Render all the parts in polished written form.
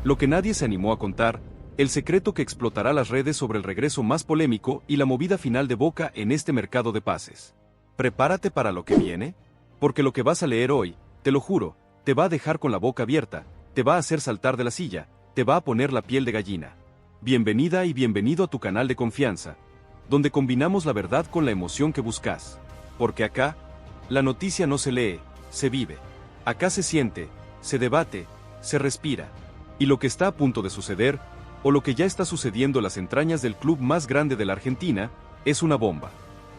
Lo que nadie se animó a contar, el secreto que explotará las redes sobre el regreso más polémico y la movida final de Boca en este mercado de pases. Prepárate para lo que viene, porque lo que vas a leer hoy, te lo juro, te va a dejar con la boca abierta, te va a hacer saltar de la silla, te va a poner la piel de gallina. Bienvenida y bienvenido a tu canal de confianza, donde combinamos la verdad con la emoción que buscas. Porque acá, la noticia no se lee, se vive. Acá se siente, se debate, se respira. Y lo que está a punto de suceder, o lo que ya está sucediendo en las entrañas del club más grande de la Argentina, es una bomba.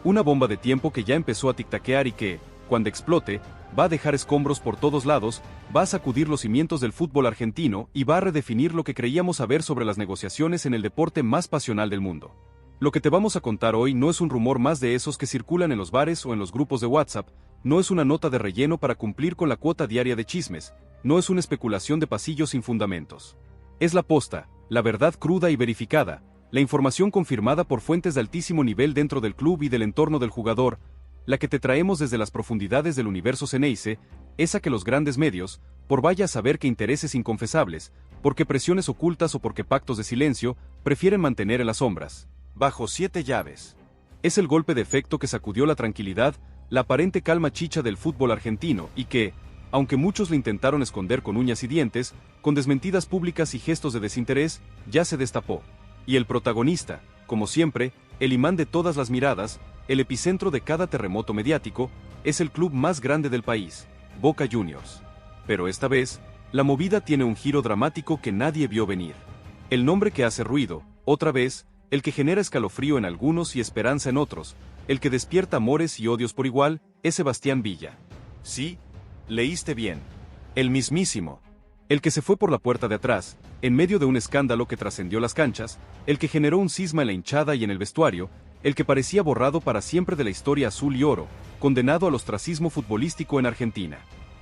Una bomba de tiempo que ya empezó a tic-taquear y que, cuando explote, va a dejar escombros por todos lados, va a sacudir los cimientos del fútbol argentino y va a redefinir lo que creíamos saber sobre las negociaciones en el deporte más pasional del mundo. Lo que te vamos a contar hoy no es un rumor más de esos que circulan en los bares o en los grupos de WhatsApp, no es una nota de relleno para cumplir con la cuota diaria de chismes, no es una especulación de pasillos sin fundamentos. Es la posta, la verdad cruda y verificada, la información confirmada por fuentes de altísimo nivel dentro del club y del entorno del jugador, la que te traemos desde las profundidades del universo Ceneice, esa que los grandes medios, por vaya a saber que intereses inconfesables, porque presiones ocultas o porque pactos de silencio, prefieren mantener en las sombras, bajo 7 llaves. Es el golpe de efecto que sacudió la tranquilidad, la aparente calma chicha del fútbol argentino y que, aunque muchos lo intentaron esconder con uñas y dientes, con desmentidas públicas y gestos de desinterés, ya se destapó. Y el protagonista, como siempre, el imán de todas las miradas, el epicentro de cada terremoto mediático, es el club más grande del país, Boca Juniors. Pero esta vez, la movida tiene un giro dramático que nadie vio venir. El nombre que hace ruido, otra vez, el que genera escalofrío en algunos y esperanza en otros, el que despierta amores y odios por igual, es Sebastián Villa. Sí, leíste bien. El mismísimo. El que se fue por la puerta de atrás, en medio de un escándalo que trascendió las canchas, el que generó un cisma en la hinchada y en el vestuario, el que parecía borrado para siempre de la historia azul y oro, condenado al ostracismo futbolístico en Argentina.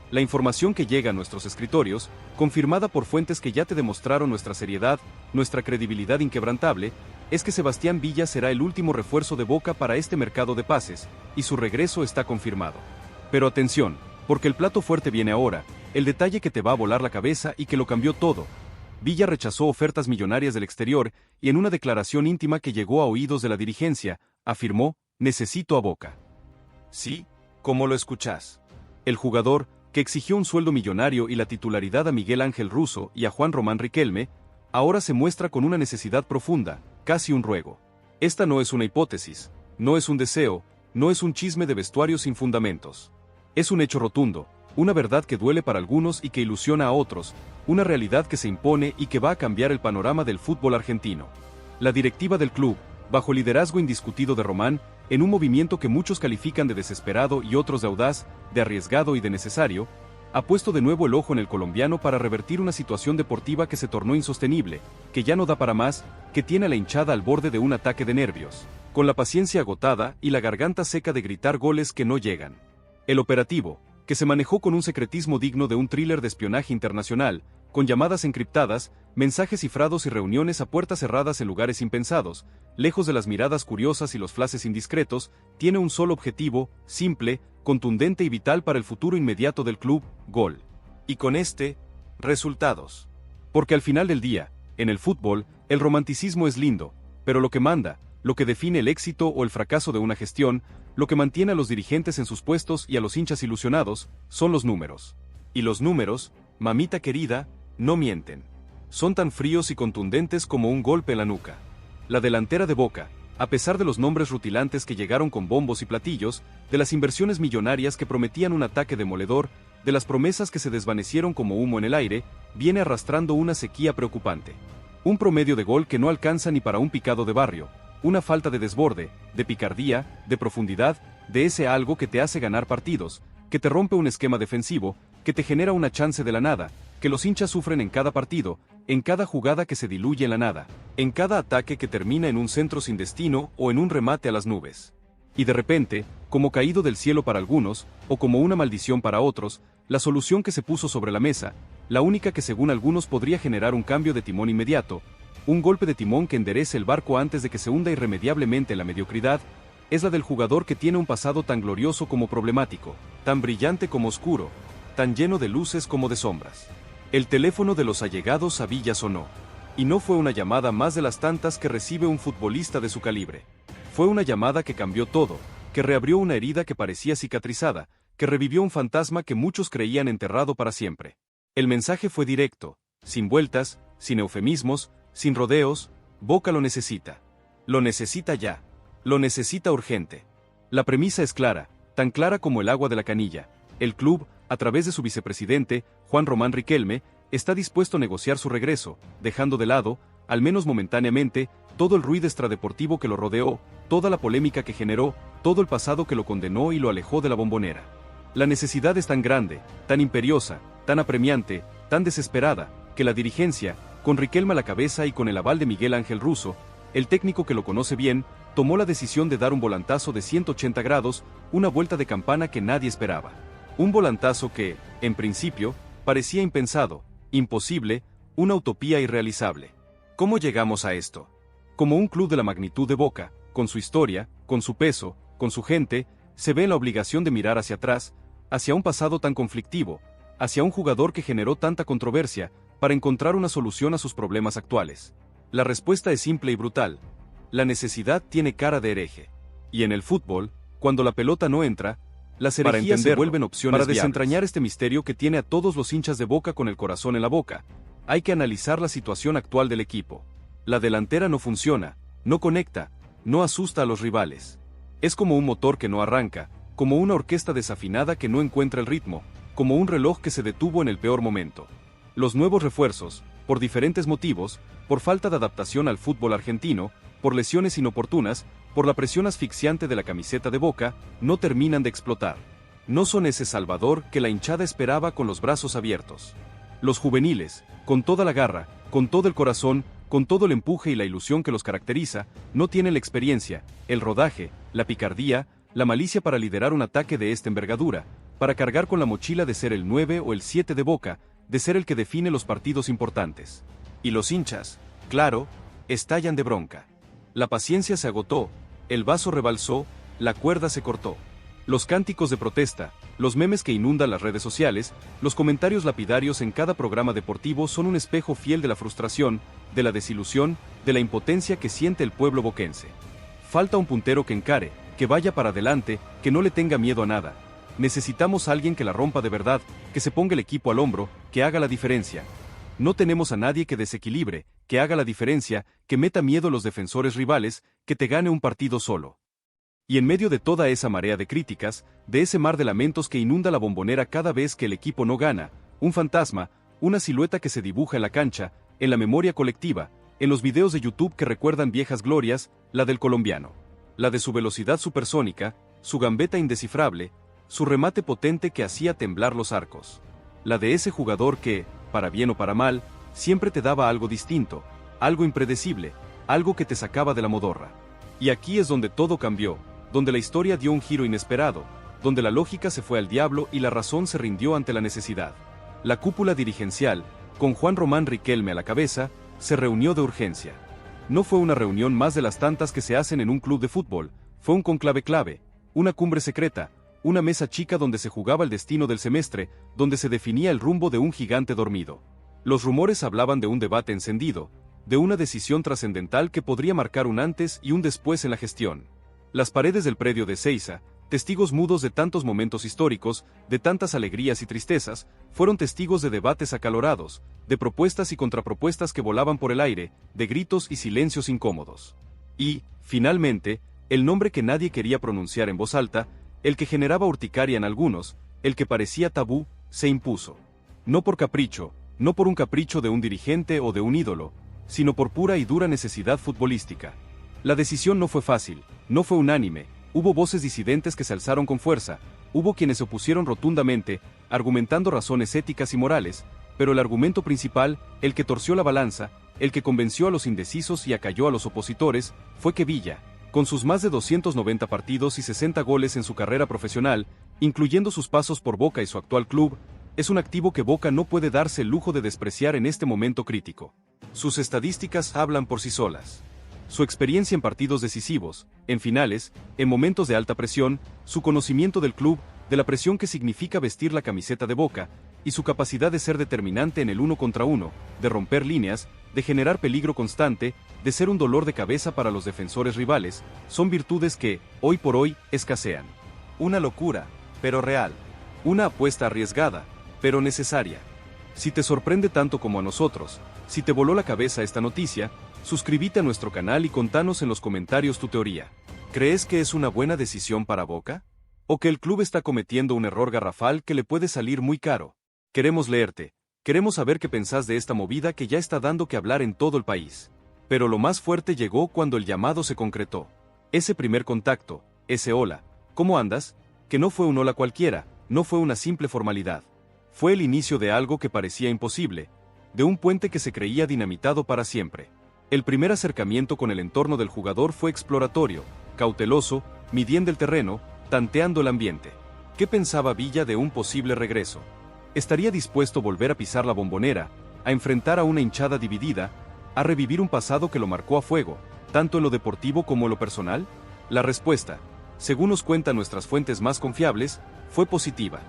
La información que llega a nuestros escritorios, confirmada por fuentes que ya te demostraron nuestra seriedad, nuestra credibilidad inquebrantable, es que Sebastián Villa será el último refuerzo de Boca para este mercado de pases, y su regreso está confirmado. Pero atención, porque el plato fuerte viene ahora, el detalle que te va a volar la cabeza y que lo cambió todo. Villa rechazó ofertas millonarias del exterior y en una declaración íntima que llegó a oídos de la dirigencia, afirmó, necesito a Boca. Sí, como lo escuchás. El jugador, que exigió un sueldo millonario y la titularidad a Miguel Ángel Russo y a Juan Román Riquelme, ahora se muestra con una necesidad profunda, casi un ruego. Esta no es una hipótesis, no es un deseo, no es un chisme de vestuario sin fundamentos. Es un hecho rotundo, una verdad que duele para algunos y que ilusiona a otros, una realidad que se impone y que va a cambiar el panorama del fútbol argentino. La directiva del club, bajo liderazgo indiscutido de Román, en un movimiento que muchos califican de desesperado y otros de audaz, de arriesgado y de necesario, ha puesto de nuevo el ojo en el colombiano para revertir una situación deportiva que se tornó insostenible, que ya no da para más, que tiene a la hinchada al borde de un ataque de nervios, con la paciencia agotada y la garganta seca de gritar goles que no llegan. El operativo, que se manejó con un secretismo digno de un thriller de espionaje internacional, con llamadas encriptadas, mensajes cifrados y reuniones a puertas cerradas en lugares impensados, lejos de las miradas curiosas y los flashes indiscretos, tiene un solo objetivo, simple, contundente y vital para el futuro inmediato del club, gol. Y con este, resultados. Porque al final del día, en el fútbol, el romanticismo es lindo, pero lo que manda, lo que define el éxito o el fracaso de una gestión, lo que mantiene a los dirigentes en sus puestos y a los hinchas ilusionados, son los números. Y los números, mamita querida, no mienten. Son tan fríos y contundentes como un golpe en la nuca. La delantera de Boca, a pesar de los nombres rutilantes que llegaron con bombos y platillos, de las inversiones millonarias que prometían un ataque demoledor, de las promesas que se desvanecieron como humo en el aire, viene arrastrando una sequía preocupante. Un promedio de gol que no alcanza ni para un picado de barrio, una falta de desborde, de picardía, de profundidad, de ese algo que te hace ganar partidos, que te rompe un esquema defensivo, que te genera una chance de la nada, que los hinchas sufren en cada partido, en cada jugada que se diluye en la nada, en cada ataque que termina en un centro sin destino o en un remate a las nubes. Y de repente, como caído del cielo para algunos, o como una maldición para otros, la solución que se puso sobre la mesa, la única que según algunos podría generar un cambio de timón inmediato, un golpe de timón que enderece el barco antes de que se hunda irremediablemente en la mediocridad, es la del jugador que tiene un pasado tan glorioso como problemático, tan brillante como oscuro, tan lleno de luces como de sombras. El teléfono de los allegados a Villa sonó. Y no fue una llamada más de las tantas que recibe un futbolista de su calibre. Fue una llamada que cambió todo, que reabrió una herida que parecía cicatrizada, que revivió un fantasma que muchos creían enterrado para siempre. El mensaje fue directo, sin vueltas, sin eufemismos, sin rodeos. Boca lo necesita. Lo necesita ya. Lo necesita urgente. La premisa es clara, tan clara como el agua de la canilla. El club, a través de su vicepresidente, Juan Román Riquelme, está dispuesto a negociar su regreso, dejando de lado, al menos momentáneamente, todo el ruido extradeportivo que lo rodeó, toda la polémica que generó, todo el pasado que lo condenó y lo alejó de la Bombonera. La necesidad es tan grande, tan imperiosa, tan apremiante, tan desesperada, que la dirigencia, con Riquelme a la cabeza y con el aval de Miguel Ángel Russo, el técnico que lo conoce bien, tomó la decisión de dar un volantazo de 180 grados, una vuelta de campana que nadie esperaba. Un volantazo que, en principio, parecía impensado, imposible, una utopía irrealizable. ¿Cómo llegamos a esto? Como un club de la magnitud de Boca, con su historia, con su peso, con su gente, se ve en la obligación de mirar hacia atrás, hacia un pasado tan conflictivo, hacia un jugador que generó tanta controversia, para encontrar una solución a sus problemas actuales. La respuesta es simple y brutal. La necesidad tiene cara de hereje. Y en el fútbol, cuando la pelota no entra, las herejías se vuelven opciones para desentrañar este misterio que tiene a todos los hinchas de Boca con el corazón en la boca. Hay que analizar la situación actual del equipo. La delantera no funciona, no conecta, no asusta a los rivales. Es como un motor que no arranca, como una orquesta desafinada que no encuentra el ritmo, como un reloj que se detuvo en el peor momento. Los nuevos refuerzos, por diferentes motivos, por falta de adaptación al fútbol argentino, por lesiones inoportunas, por la presión asfixiante de la camiseta de Boca, no terminan de explotar. No son ese Salvador que la hinchada esperaba con los brazos abiertos. Los juveniles, con toda la garra, con todo el corazón, con todo el empuje y la ilusión que los caracteriza, no tienen la experiencia, el rodaje, la picardía, la malicia para liderar un ataque de esta envergadura, para cargar con la mochila de ser el 9 o el 7 de Boca, de ser el que define los partidos importantes. Y los hinchas, claro, estallan de bronca. La paciencia se agotó, el vaso rebalsó, la cuerda se cortó. Los cánticos de protesta, los memes que inundan las redes sociales, los comentarios lapidarios en cada programa deportivo son un espejo fiel de la frustración, de la desilusión, de la impotencia que siente el pueblo boquense. Falta un puntero que encare, que vaya para adelante, que no le tenga miedo a nada. Necesitamos a alguien que la rompa de verdad, que se ponga el equipo al hombro, que haga la diferencia. No tenemos a nadie que desequilibre, que haga la diferencia, que meta miedo a los defensores rivales, que te gane un partido solo. Y en medio de toda esa marea de críticas, de ese mar de lamentos que inunda la Bombonera cada vez que el equipo no gana, un fantasma, una silueta que se dibuja en la cancha, en la memoria colectiva, en los videos de YouTube que recuerdan viejas glorias, la del colombiano. La de su velocidad supersónica, su gambeta indescifrable, su remate potente que hacía temblar los arcos. La de ese jugador que, para bien o para mal, siempre te daba algo distinto, algo impredecible, algo que te sacaba de la modorra. Y aquí es donde todo cambió, donde la historia dio un giro inesperado, donde la lógica se fue al diablo y la razón se rindió ante la necesidad. La cúpula dirigencial, con Juan Román Riquelme a la cabeza, se reunió de urgencia. No fue una reunión más de las tantas que se hacen en un club de fútbol, fue un conclave clave, una cumbre secreta, una mesa chica donde se jugaba el destino del semestre, donde se definía el rumbo de un gigante dormido. Los rumores hablaban de un debate encendido, de una decisión trascendental que podría marcar un antes y un después en la gestión. Las paredes del predio de Ezeiza, testigos mudos de tantos momentos históricos, de tantas alegrías y tristezas, fueron testigos de debates acalorados, de propuestas y contrapropuestas que volaban por el aire, de gritos y silencios incómodos. Y, finalmente, el nombre que nadie quería pronunciar en voz alta, el que generaba urticaria en algunos, el que parecía tabú, se impuso. No por capricho, no por un capricho de un dirigente o de un ídolo, sino por pura y dura necesidad futbolística. La decisión no fue fácil, no fue unánime, hubo voces disidentes que se alzaron con fuerza, hubo quienes se opusieron rotundamente, argumentando razones éticas y morales, pero el argumento principal, el que torció la balanza, el que convenció a los indecisos y acalló a los opositores, fue que Villa, con sus más de 290 partidos y 60 goles en su carrera profesional, incluyendo sus pasos por Boca y su actual club, es un activo que Boca no puede darse el lujo de despreciar en este momento crítico. Sus estadísticas hablan por sí solas. Su experiencia en partidos decisivos, en finales, en momentos de alta presión, su conocimiento del club, de la presión que significa vestir la camiseta de Boca, y su capacidad de ser determinante en el uno contra uno, de romper líneas, de generar peligro constante, de ser un dolor de cabeza para los defensores rivales, son virtudes que, hoy por hoy, escasean. Una locura, pero real. Una apuesta arriesgada, pero necesaria. Si te sorprende tanto como a nosotros, si te voló la cabeza esta noticia, suscríbete a nuestro canal y contanos en los comentarios tu teoría. ¿Crees que es una buena decisión para Boca? ¿O que el club está cometiendo un error garrafal que le puede salir muy caro? Queremos leerte. Queremos saber qué pensás de esta movida que ya está dando que hablar en todo el país. Pero lo más fuerte llegó cuando el llamado se concretó. Ese primer contacto, ese hola, ¿cómo andas? Que no fue un hola cualquiera, no fue una simple formalidad. Fue el inicio de algo que parecía imposible, de un puente que se creía dinamitado para siempre. El primer acercamiento con el entorno del jugador fue exploratorio, cauteloso, midiendo el terreno, tanteando el ambiente. ¿Qué pensaba Villa de un posible regreso? ¿Estaría dispuesto a volver a pisar la Bombonera, a enfrentar a una hinchada dividida, a revivir un pasado que lo marcó a fuego, tanto en lo deportivo como en lo personal? La respuesta, según nos cuentan nuestras fuentes más confiables, fue positiva.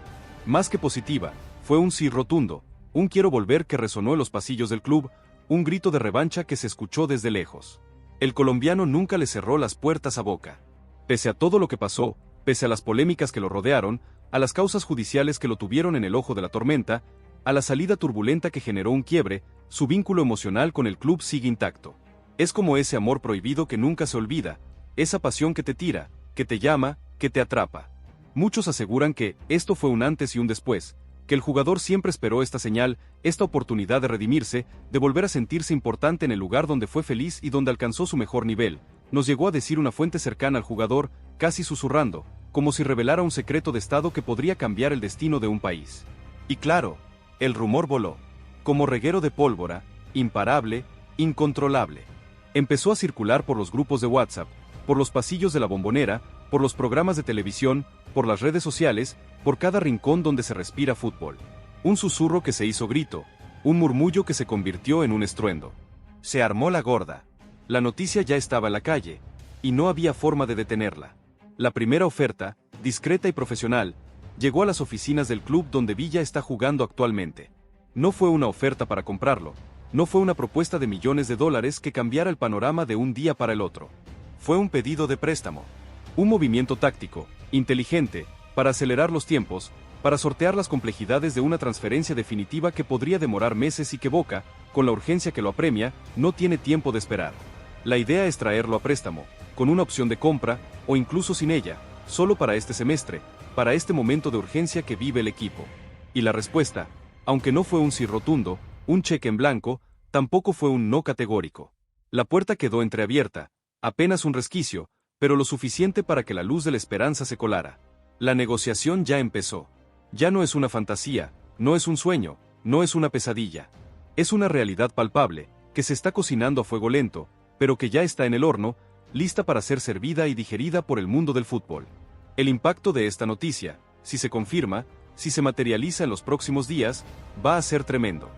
Más que positiva, fue un sí rotundo, un quiero volver que resonó en los pasillos del club, un grito de revancha que se escuchó desde lejos. El colombiano nunca le cerró las puertas a Boca. Pese a todo lo que pasó, pese a las polémicas que lo rodearon, a las causas judiciales que lo tuvieron en el ojo de la tormenta, a la salida turbulenta que generó un quiebre, su vínculo emocional con el club sigue intacto. Es como ese amor prohibido que nunca se olvida, esa pasión que te tira, que te llama, que te atrapa. Muchos aseguran que esto fue un antes y un después, que el jugador siempre esperó esta señal, esta oportunidad de redimirse, de volver a sentirse importante en el lugar donde fue feliz y donde alcanzó su mejor nivel. Nos llegó a decir una fuente cercana al jugador, casi susurrando, como si revelara un secreto de estado que podría cambiar el destino de un país. Y claro, el rumor voló, como reguero de pólvora, imparable, incontrolable. Empezó a circular por los grupos de WhatsApp, por los pasillos de la Bombonera, por los programas de televisión, por las redes sociales, por cada rincón donde se respira fútbol. Un susurro que se hizo grito, un murmullo que se convirtió en un estruendo. Se armó la gorda. La noticia ya estaba en la calle, y no había forma de detenerla. La primera oferta, discreta y profesional, llegó a las oficinas del club donde Villa está jugando actualmente. No fue una oferta para comprarlo, no fue una propuesta de millones de dólares que cambiara el panorama de un día para el otro. Fue un pedido de préstamo. Un movimiento táctico, inteligente, para acelerar los tiempos, para sortear las complejidades de una transferencia definitiva que podría demorar meses y que Boca, con la urgencia que lo apremia, no tiene tiempo de esperar. La idea es traerlo a préstamo, con una opción de compra, o incluso sin ella, solo para este semestre, para este momento de urgencia que vive el equipo. Y la respuesta, aunque no fue un sí rotundo, un cheque en blanco, tampoco fue un no categórico. La puerta quedó entreabierta, apenas un resquicio, pero lo suficiente para que la luz de la esperanza se colara. La negociación ya empezó. Ya no es una fantasía, no es un sueño, no es una pesadilla. Es una realidad palpable, que se está cocinando a fuego lento, pero que ya está en el horno, lista para ser servida y digerida por el mundo del fútbol. El impacto de esta noticia, si se confirma, si se materializa en los próximos días, va a ser tremendo.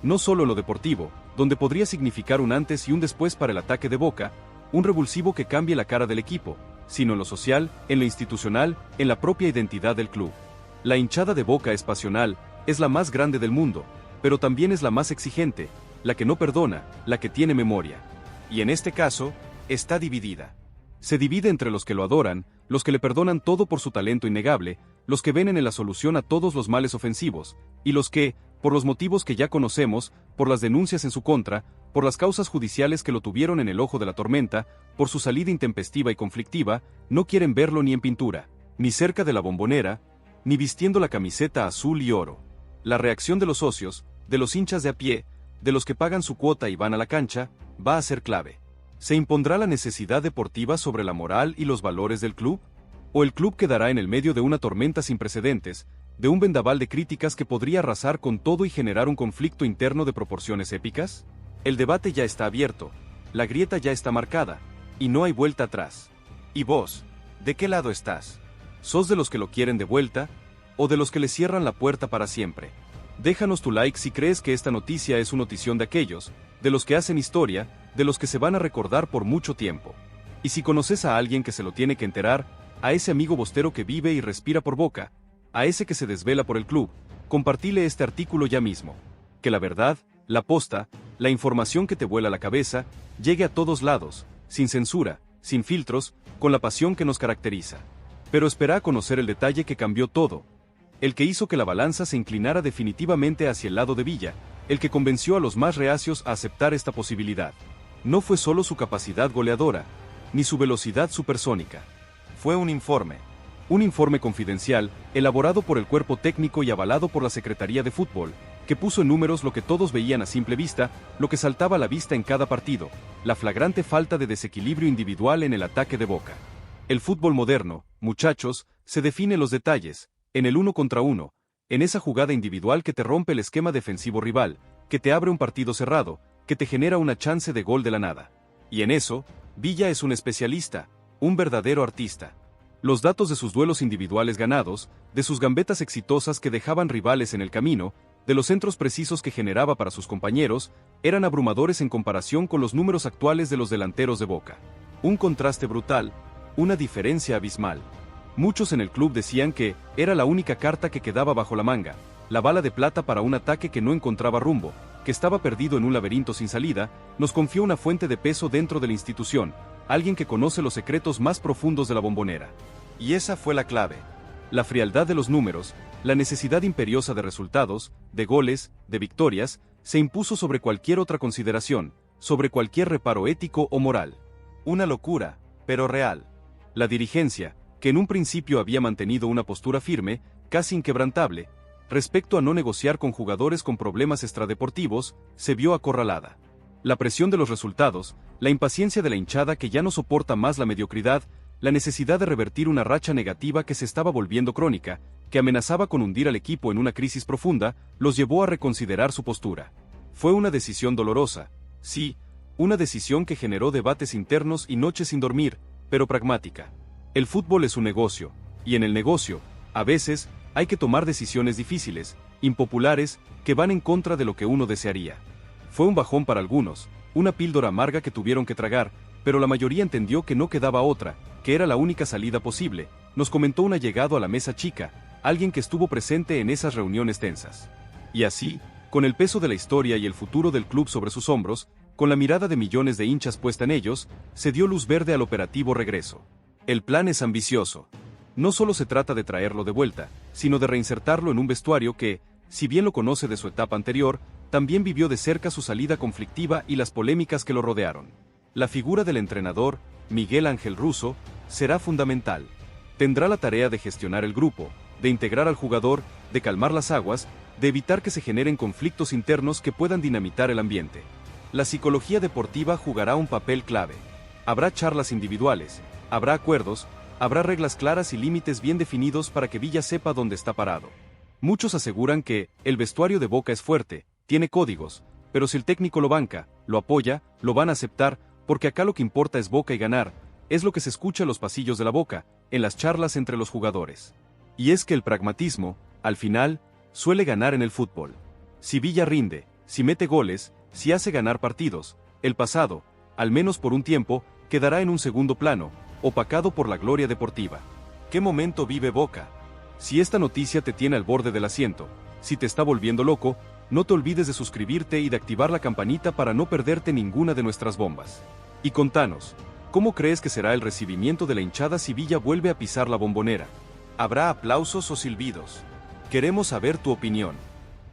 No solo en lo deportivo, donde podría significar un antes y un después para el ataque de Boca, un revulsivo que cambie la cara del equipo, sino en lo social, en lo institucional, en la propia identidad del club. La hinchada de Boca es pasional, es la más grande del mundo, pero también es la más exigente, la que no perdona, la que tiene memoria. Y en este caso, está dividida. Se divide entre los que lo adoran, los que le perdonan todo por su talento innegable, los que ven en él la solución a todos los males ofensivos, y los que, por los motivos que ya conocemos, por las denuncias en su contra, por las causas judiciales que lo tuvieron en el ojo de la tormenta, por su salida intempestiva y conflictiva, no quieren verlo ni en pintura, ni cerca de la Bombonera, ni vistiendo la camiseta azul y oro. La reacción de los socios, de los hinchas de a pie, de los que pagan su cuota y van a la cancha, va a ser clave. ¿Se impondrá la necesidad deportiva sobre la moral y los valores del club? ¿O el club quedará en el medio de una tormenta sin precedentes, de un vendaval de críticas que podría arrasar con todo y generar un conflicto interno de proporciones épicas? El debate ya está abierto, la grieta ya está marcada, y no hay vuelta atrás. ¿Y vos, de qué lado estás? ¿Sos de los que lo quieren de vuelta, o de los que le cierran la puerta para siempre? Déjanos tu like si crees que esta noticia es una notición de aquellos, de los que hacen historia, de los que se van a recordar por mucho tiempo. Y si conoces a alguien que se lo tiene que enterar, a ese amigo bostero que vive y respira por Boca, a ese que se desvela por el club, compartile este artículo ya mismo. Que la verdad, la posta, la información que te vuela la cabeza, llegue a todos lados, sin censura, sin filtros, con la pasión que nos caracteriza. Pero espera a conocer el detalle que cambió todo. El que hizo que la balanza se inclinara definitivamente hacia el lado de Villa, el que convenció a los más reacios a aceptar esta posibilidad. No fue solo su capacidad goleadora, ni su velocidad supersónica. Fue un informe confidencial, elaborado por el cuerpo técnico y avalado por la Secretaría de Fútbol, que puso en números lo que todos veían a simple vista, lo que saltaba a la vista en cada partido, la flagrante falta de desequilibrio individual en el ataque de Boca. El fútbol moderno, muchachos, se define en los detalles, en el 1 contra 1, en esa jugada individual que te rompe el esquema defensivo rival, que te abre un partido cerrado, que te genera una chance de gol de la nada. Y en eso, Villa es un especialista, un verdadero artista. Los datos de sus duelos individuales ganados, de sus gambetas exitosas que dejaban rivales en el camino, de los centros precisos que generaba para sus compañeros, eran abrumadores en comparación con los números actuales de los delanteros de Boca. Un contraste brutal, una diferencia abismal. Muchos en el club decían que era la única carta que quedaba bajo la manga, la bala de plata para un ataque que no encontraba rumbo, que estaba perdido en un laberinto sin salida. Nos confió una fuente de peso dentro de la institución, alguien que conoce los secretos más profundos de la Bombonera. Y esa fue la clave. La frialdad de los números, la necesidad imperiosa de resultados, de goles, de victorias, se impuso sobre cualquier otra consideración, sobre cualquier reparo ético o moral. Una locura, pero real. La dirigencia, que en un principio había mantenido una postura firme, casi inquebrantable, respecto a no negociar con jugadores con problemas extradeportivos, se vio acorralada. La presión de los resultados, la impaciencia de la hinchada que ya no soporta más la mediocridad, la necesidad de revertir una racha negativa que se estaba volviendo crónica, que amenazaba con hundir al equipo en una crisis profunda, los llevó a reconsiderar su postura. Fue una decisión dolorosa, sí, una decisión que generó debates internos y noches sin dormir, pero pragmática. El fútbol es un negocio, y en el negocio, a veces, hay que tomar decisiones difíciles, impopulares, que van en contra de lo que uno desearía. Fue un bajón para algunos, una píldora amarga que tuvieron que tragar, pero la mayoría entendió que no quedaba otra, que era la única salida posible, nos comentó un allegado a la mesa chica, alguien que estuvo presente en esas reuniones tensas. Y así, con el peso de la historia y el futuro del club sobre sus hombros, con la mirada de millones de hinchas puesta en ellos, se dio luz verde al operativo regreso. El plan es ambicioso. No solo se trata de traerlo de vuelta, sino de reinsertarlo en un vestuario que, si bien lo conoce de su etapa anterior, también vivió de cerca su salida conflictiva y las polémicas que lo rodearon. La figura del entrenador, Miguel Ángel Russo, será fundamental. Tendrá la tarea de gestionar el grupo, de integrar al jugador, de calmar las aguas, de evitar que se generen conflictos internos que puedan dinamitar el ambiente. La psicología deportiva jugará un papel clave. Habrá charlas individuales, habrá acuerdos, habrá reglas claras y límites bien definidos para que Villa sepa dónde está parado. Muchos aseguran que el vestuario de Boca es fuerte, tiene códigos, pero si el técnico lo banca, lo apoya, lo van a aceptar, porque acá lo que importa es Boca y ganar, es lo que se escucha en los pasillos de la Boca, en las charlas entre los jugadores. Y es que el pragmatismo, al final, suele ganar en el fútbol. Si Villa rinde, si mete goles, si hace ganar partidos, el pasado, al menos por un tiempo, quedará en un segundo plano, opacado por la gloria deportiva. ¿Qué momento vive Boca? Si esta noticia te tiene al borde del asiento, si te está volviendo loco, no te olvides de suscribirte y de activar la campanita para no perderte ninguna de nuestras bombas. Y contanos, ¿cómo crees que será el recibimiento de la hinchada si Villa vuelve a pisar la Bombonera? ¿Habrá aplausos o silbidos? Queremos saber tu opinión.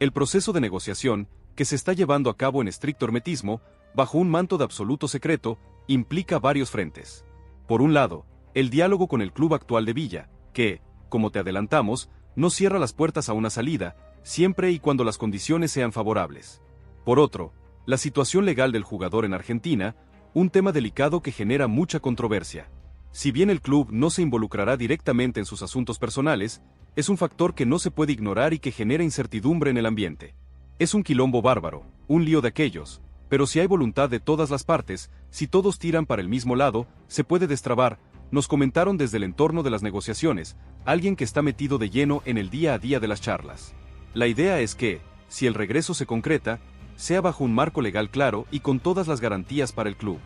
El proceso de negociación, que se está llevando a cabo en estricto hermetismo, bajo un manto de absoluto secreto, implica varios frentes. Por un lado, el diálogo con el club actual de Villa, que, como te adelantamos, no cierra las puertas a una salida, siempre y cuando las condiciones sean favorables. Por otro, la situación legal del jugador en Argentina, un tema delicado que genera mucha controversia. Si bien el club no se involucrará directamente en sus asuntos personales, es un factor que no se puede ignorar y que genera incertidumbre en el ambiente. Es un quilombo bárbaro, un lío de aquellos, pero si hay voluntad de todas las partes, si todos tiran para el mismo lado, se puede destrabar, nos comentaron desde el entorno de las negociaciones, alguien que está metido de lleno en el día a día de las charlas. La idea es que, si el regreso se concreta, sea bajo un marco legal claro y con todas las garantías para el club.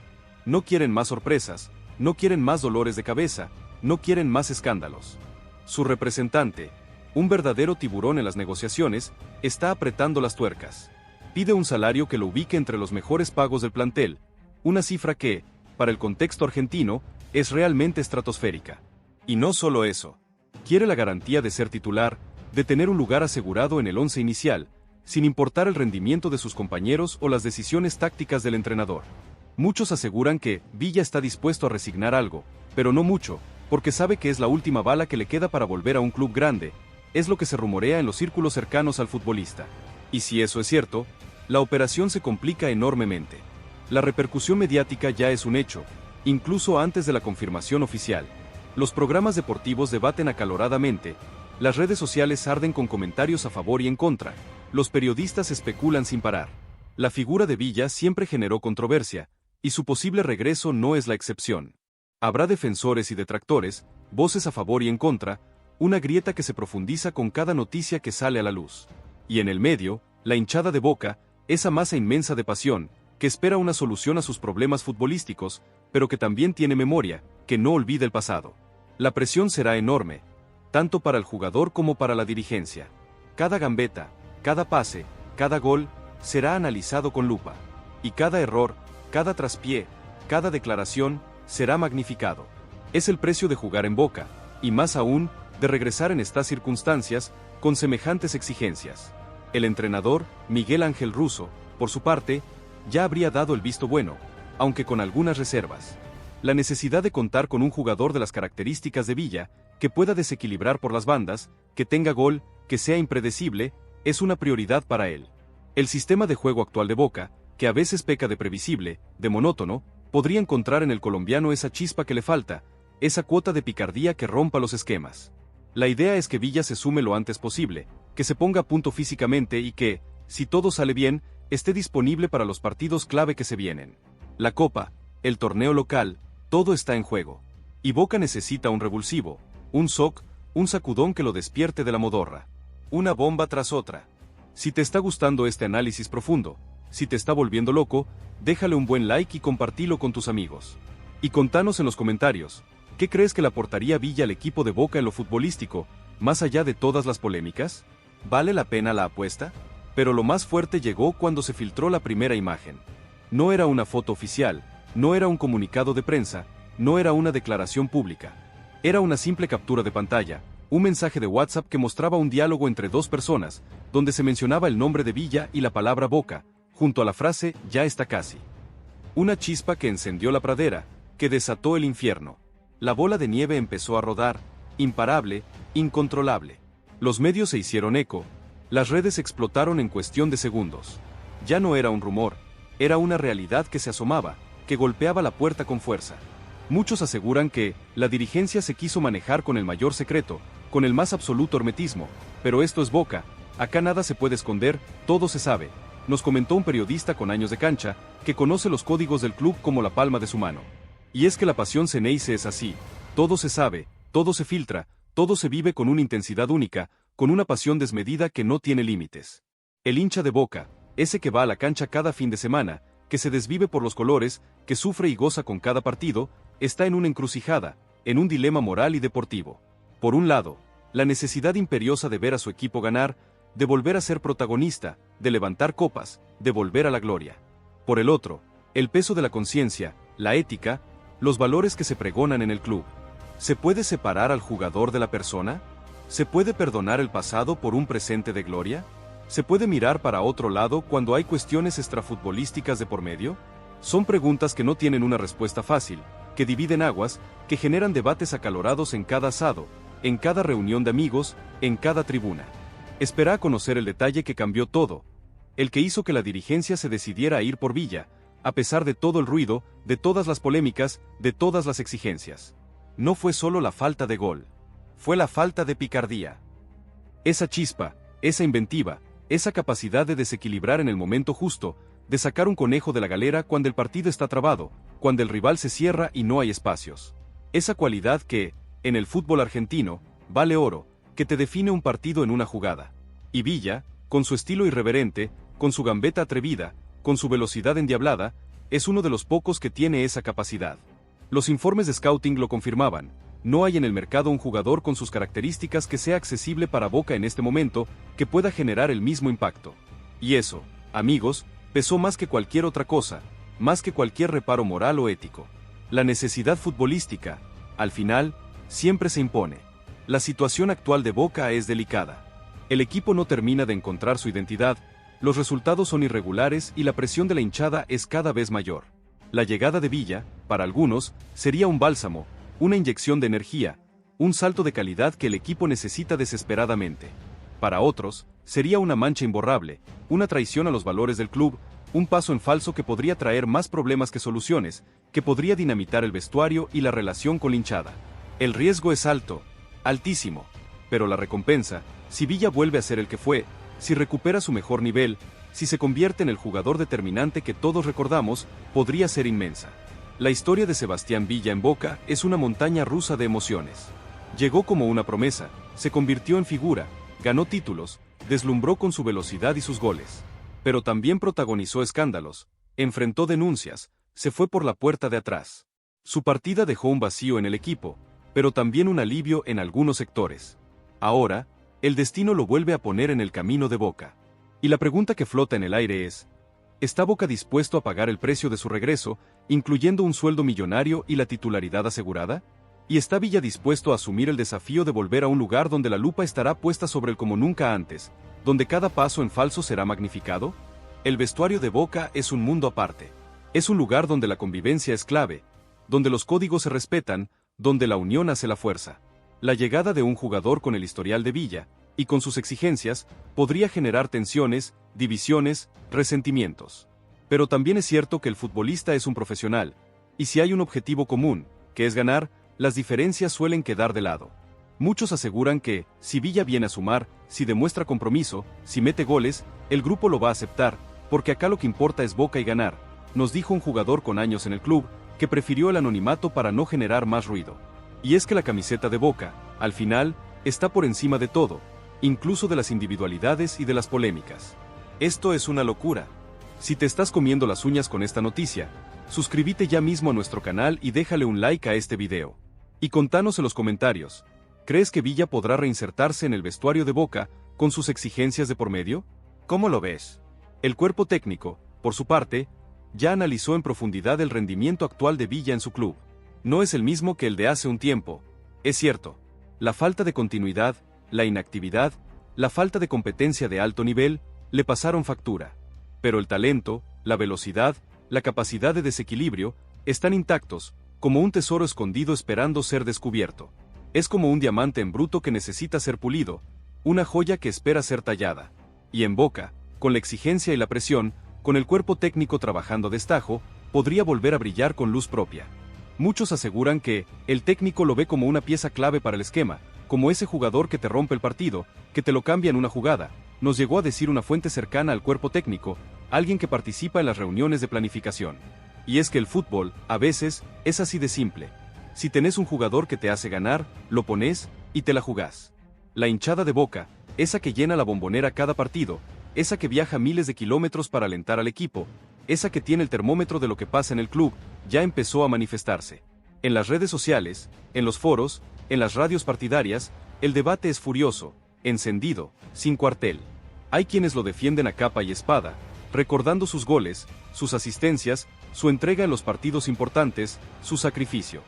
No quieren más sorpresas, no quieren más dolores de cabeza, no quieren más escándalos. Su representante, Un verdadero tiburón en las negociaciones, está apretando las tuercas. Pide un salario que lo ubique entre los mejores pagos del plantel, una cifra que, para el contexto argentino, es realmente estratosférica. Y no solo eso. Quiere la garantía de ser titular, de tener un lugar asegurado en el once inicial, sin importar el rendimiento de sus compañeros o las decisiones tácticas del entrenador. Muchos aseguran que Villa está dispuesto a resignar algo, pero no mucho, porque sabe que es la última bala que le queda para volver a un club grande, es lo que se rumorea en los círculos cercanos al futbolista. Y si eso es cierto, la operación se complica enormemente. La repercusión mediática ya es un hecho, incluso antes de la confirmación oficial. Los programas deportivos debaten acaloradamente, las redes sociales arden con comentarios a favor y en contra, los periodistas especulan sin parar. La figura de Villa siempre generó controversia, y su posible regreso no es la excepción. Habrá defensores y detractores, voces a favor y en contra, una grieta que se profundiza con cada noticia que sale a la luz. Y en el medio, la hinchada de Boca, esa masa inmensa de pasión, que espera una solución a sus problemas futbolísticos, pero que también tiene memoria, que no olvida el pasado. La presión será enorme, tanto para el jugador como para la dirigencia. Cada gambeta, cada pase, cada gol, será analizado con lupa. Y cada error, cada traspié, cada declaración, será magnificado. Es el precio de jugar en Boca, y más aún, de regresar en estas circunstancias, con semejantes exigencias. El entrenador, Miguel Ángel Russo, por su parte, ya habría dado el visto bueno, aunque con algunas reservas. La necesidad de contar con un jugador de las características de Villa, que pueda desequilibrar por las bandas, que tenga gol, que sea impredecible, es una prioridad para él. El sistema de juego actual de Boca, que a veces peca de previsible, de monótono, podría encontrar en el colombiano esa chispa que le falta, esa cuota de picardía que rompa los esquemas. La idea es que Villa se sume lo antes posible, que se ponga a punto físicamente y que, si todo sale bien, esté disponible para los partidos clave que se vienen. La Copa, el torneo local, todo está en juego. Y Boca necesita un revulsivo, un shock, un sacudón que lo despierte de la modorra. Una bomba tras otra. Si te está gustando este análisis profundo, si te está volviendo loco, déjale un buen like y compartilo con tus amigos. Y contanos en los comentarios, ¿qué crees que le aportaría Villa al equipo de Boca en lo futbolístico, más allá de todas las polémicas? ¿Vale la pena la apuesta? Pero lo más fuerte llegó cuando se filtró la primera imagen. No era una foto oficial, no era un comunicado de prensa, no era una declaración pública. Era una simple captura de pantalla, un mensaje de WhatsApp que mostraba un diálogo entre dos personas, donde se mencionaba el nombre de Villa y la palabra Boca, junto a la frase "ya está casi". Una chispa que encendió la pradera, que desató el infierno. La bola de nieve empezó a rodar, imparable, incontrolable. Los medios se hicieron eco, las redes explotaron en cuestión de segundos. Ya no era un rumor, era una realidad que se asomaba, que golpeaba la puerta con fuerza. Muchos aseguran que la dirigencia se quiso manejar con el mayor secreto, con el más absoluto hermetismo, pero esto es Boca, acá nada se puede esconder, todo se sabe, nos comentó un periodista con años de cancha, que conoce los códigos del club como la palma de su mano. Y es que la pasión Ceneice es así, todo se sabe, todo se filtra, todo se vive con una intensidad única, con una pasión desmedida que no tiene límites. El hincha de Boca, ese que va a la cancha cada fin de semana, que se desvive por los colores, que sufre y goza con cada partido, está en una encrucijada, en un dilema moral y deportivo. Por un lado, la necesidad imperiosa de ver a su equipo ganar, de volver a ser protagonista, de levantar copas, de volver a la gloria. Por el otro, el peso de la conciencia, la ética, los valores que se pregonan en el club. ¿Se puede separar al jugador de la persona? ¿Se puede perdonar el pasado por un presente de gloria? ¿Se puede mirar para otro lado cuando hay cuestiones extrafutbolísticas de por medio? Son preguntas que no tienen una respuesta fácil, que dividen aguas, que generan debates acalorados en cada asado, en cada reunión de amigos, en cada tribuna. Espera a conocer el detalle que cambió todo, el que hizo que la dirigencia se decidiera a ir por Villa, a pesar de todo el ruido, de todas las polémicas, de todas las exigencias. No fue solo la falta de gol, fue la falta de picardía. Esa chispa, esa inventiva, esa capacidad de desequilibrar en el momento justo, de sacar un conejo de la galera cuando el partido está trabado, cuando el rival se cierra y no hay espacios. Esa cualidad que, en el fútbol argentino, vale oro, que te define un partido en una jugada. Y Villa, con su estilo irreverente, con su gambeta atrevida, con su velocidad endiablada, es uno de los pocos que tiene esa capacidad. Los informes de scouting lo confirmaban, no hay en el mercado un jugador con sus características que sea accesible para Boca en este momento, que pueda generar el mismo impacto. Y eso, amigos, pesó más que cualquier otra cosa, más que cualquier reparo moral o ético. La necesidad futbolística, al final, siempre se impone. La situación actual de Boca es delicada. El equipo no termina de encontrar su identidad, los resultados son irregulares y la presión de la hinchada es cada vez mayor. La llegada de Villa, para algunos, sería un bálsamo, una inyección de energía, un salto de calidad que el equipo necesita desesperadamente. Para otros, sería una mancha imborrable, una traición a los valores del club, un paso en falso que podría traer más problemas que soluciones, que podría dinamitar el vestuario y la relación con la hinchada. El riesgo es alto, altísimo, pero la recompensa, si Villa vuelve a ser el que fue, si recupera su mejor nivel, si se convierte en el jugador determinante que todos recordamos, podría ser inmensa. La historia de Sebastián Villa en Boca es una montaña rusa de emociones. Llegó como una promesa, se convirtió en figura, ganó títulos, deslumbró con su velocidad y sus goles. Pero también protagonizó escándalos, enfrentó denuncias, se fue por la puerta de atrás. Su partida dejó un vacío en el equipo, pero también un alivio en algunos sectores. Ahora, el destino lo vuelve a poner en el camino de Boca. Y la pregunta que flota en el aire es: ¿está Boca dispuesto a pagar el precio de su regreso, incluyendo un sueldo millonario y la titularidad asegurada? ¿Y está Villa dispuesto a asumir el desafío de volver a un lugar donde la lupa estará puesta sobre él como nunca antes, donde cada paso en falso será magnificado? El vestuario de Boca es un mundo aparte. Es un lugar donde la convivencia es clave, donde los códigos se respetan, donde la unión hace la fuerza. La llegada de un jugador con el historial de Villa, y con sus exigencias, podría generar tensiones, divisiones, resentimientos. Pero también es cierto que el futbolista es un profesional, y si hay un objetivo común, que es ganar, las diferencias suelen quedar de lado. Muchos aseguran que, si Villa viene a sumar, si demuestra compromiso, si mete goles, el grupo lo va a aceptar, porque acá lo que importa es Boca y ganar, nos dijo un jugador con años en el club, que prefirió el anonimato para no generar más ruido. Y es que la camiseta de Boca, al final, está por encima de todo, incluso de las individualidades y de las polémicas. Esto es una locura. Si te estás comiendo las uñas con esta noticia, suscríbete ya mismo a nuestro canal y déjale un like a este video. Y contanos en los comentarios, ¿crees que Villa podrá reinsertarse en el vestuario de Boca con sus exigencias de por medio? ¿Cómo lo ves? El cuerpo técnico, por su parte, ya analizó en profundidad el rendimiento actual de Villa en su club. No es el mismo que el de hace un tiempo, es cierto. La falta de continuidad, la inactividad, la falta de competencia de alto nivel, le pasaron factura. Pero el talento, la velocidad, la capacidad de desequilibrio, están intactos, como un tesoro escondido esperando ser descubierto. Es como un diamante en bruto que necesita ser pulido, una joya que espera ser tallada. Y en Boca, con la exigencia y la presión, con el cuerpo técnico trabajando a destajo, podría volver a brillar con luz propia. Muchos aseguran que el técnico lo ve como una pieza clave para el esquema, como ese jugador que te rompe el partido, que te lo cambia en una jugada, nos llegó a decir una fuente cercana al cuerpo técnico, alguien que participa en las reuniones de planificación. Y es que el fútbol, a veces, es así de simple. Si tenés un jugador que te hace ganar, lo pones y te la jugás. La hinchada de Boca, esa que llena la Bombonera cada partido, esa que viaja miles de kilómetros para alentar al equipo, esa que tiene el termómetro de lo que pasa en el club, ya empezó a manifestarse. En las redes sociales, en los foros, en las radios partidarias, el debate es furioso, encendido, sin cuartel. Hay quienes lo defienden a capa y espada, recordando sus goles, sus asistencias, su entrega en los partidos importantes, su sacrificio.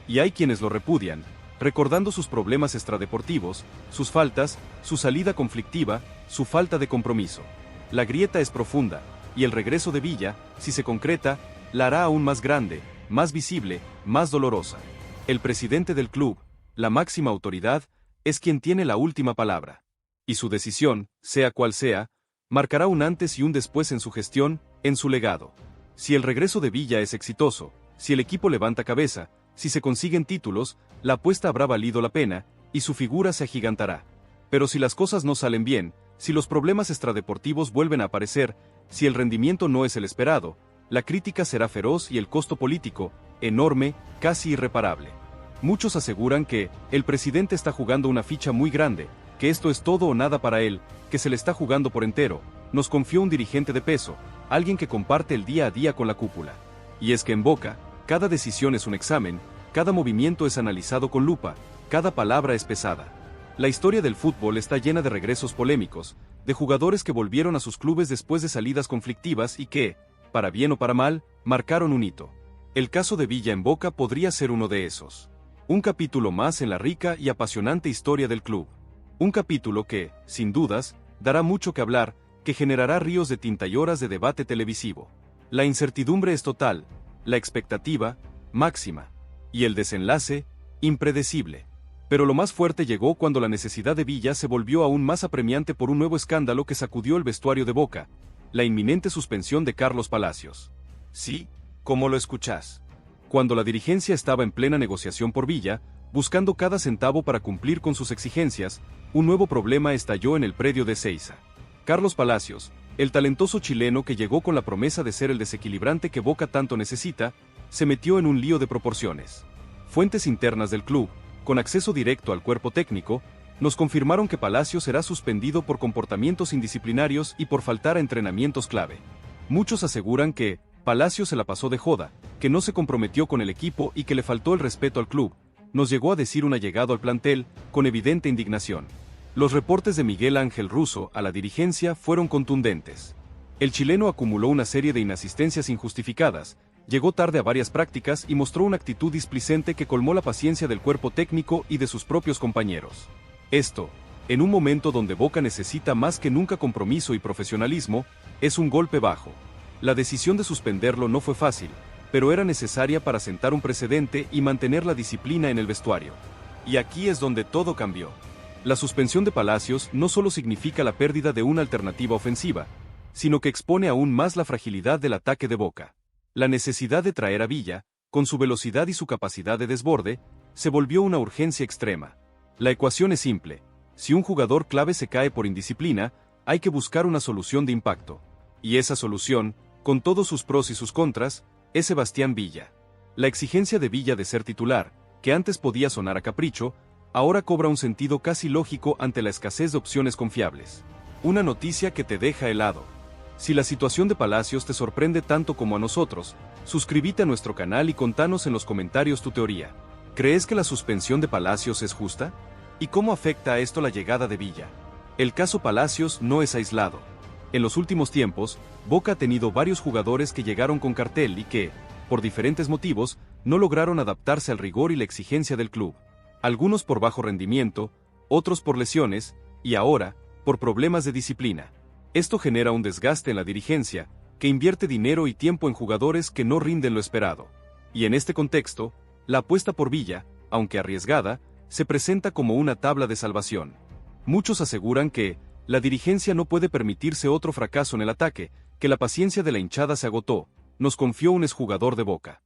Y hay quienes lo repudian, recordando sus problemas extradeportivos, sus faltas, su salida conflictiva, su falta de compromiso. La grieta es profunda, y el regreso de Villa, si se concreta, la hará aún más grande, más visible, más dolorosa. El presidente del club, la máxima autoridad, es quien tiene la última palabra. Y su decisión, sea cual sea, marcará un antes y un después en su gestión, en su legado. Si el regreso de Villa es exitoso, si el equipo levanta cabeza, si se consiguen títulos, la apuesta habrá valido la pena, y su figura se agigantará. Pero si las cosas no salen bien, si los problemas extradeportivos vuelven a aparecer, si el rendimiento no es el esperado, la crítica será feroz y el costo político, enorme, casi irreparable. Muchos aseguran que el presidente está jugando una ficha muy grande, que esto es todo o nada para él, que se le está jugando por entero, nos confió un dirigente de peso, alguien que comparte el día a día con la cúpula. Y es que en Boca, cada decisión es un examen, Cada movimiento es analizado con lupa, cada palabra es pesada. La historia del fútbol está llena de regresos polémicos, de jugadores que volvieron a sus clubes después de salidas conflictivas y que, para bien o para mal, marcaron un hito. El caso de Villa en Boca podría ser uno de esos. Un capítulo más en la rica y apasionante historia del club. Un capítulo que, sin dudas, dará mucho que hablar, que generará ríos de tinta y horas de debate televisivo. La incertidumbre es total, la expectativa, máxima, y el desenlace, impredecible. Pero lo más fuerte llegó cuando la necesidad de Villa se volvió aún más apremiante por un nuevo escándalo que sacudió el vestuario de Boca, la inminente suspensión de Carlos Palacios. Sí, como lo escuchás. Cuando la dirigencia estaba en plena negociación por Villa, buscando cada centavo para cumplir con sus exigencias, un nuevo problema estalló en el predio de Ezeiza. Carlos Palacios, el talentoso chileno que llegó con la promesa de ser el desequilibrante que Boca tanto necesita, se metió en un lío de proporciones. Fuentes internas del club, con acceso directo al cuerpo técnico, nos confirmaron que Palacios será suspendido por comportamientos indisciplinarios y por faltar a entrenamientos clave. Muchos aseguran que Palacios se la pasó de joda, que no se comprometió con el equipo y que le faltó el respeto al club, nos llegó a decir un allegado al plantel, con evidente indignación. Los reportes de Miguel Ángel Russo a la dirigencia fueron contundentes. El chileno acumuló una serie de inasistencias injustificadas, llegó tarde a varias prácticas y mostró una actitud displicente que colmó la paciencia del cuerpo técnico y de sus propios compañeros. Esto, en un momento donde Boca necesita más que nunca compromiso y profesionalismo, es un golpe bajo. La decisión de suspenderlo no fue fácil, pero era necesaria para sentar un precedente y mantener la disciplina en el vestuario. Y aquí es donde todo cambió. La suspensión de Palacios no solo significa la pérdida de una alternativa ofensiva, sino que expone aún más la fragilidad del ataque de Boca. La necesidad de traer a Villa, con su velocidad y su capacidad de desborde, se volvió una urgencia extrema. La ecuación es simple: si un jugador clave se cae por indisciplina, hay que buscar una solución de impacto. Y esa solución, con todos sus pros y sus contras, es Sebastián Villa. La exigencia de Villa de ser titular, que antes podía sonar a capricho, ahora cobra un sentido casi lógico ante la escasez de opciones confiables. Una noticia que te deja helado. Si la situación de Palacios te sorprende tanto como a nosotros, suscríbete a nuestro canal y contanos en los comentarios tu teoría. ¿Crees que la suspensión de Palacios es justa? ¿Y cómo afecta a esto la llegada de Villa? El caso Palacios no es aislado. En los últimos tiempos, Boca ha tenido varios jugadores que llegaron con cartel y que, por diferentes motivos, no lograron adaptarse al rigor y la exigencia del club. Algunos por bajo rendimiento, otros por lesiones, y ahora, por problemas de disciplina. Esto genera un desgaste en la dirigencia, que invierte dinero y tiempo en jugadores que no rinden lo esperado. Y en este contexto, la apuesta por Villa, aunque arriesgada, se presenta como una tabla de salvación. Muchos aseguran que la dirigencia no puede permitirse otro fracaso en el ataque, que la paciencia de la hinchada se agotó, nos confió un exjugador de Boca.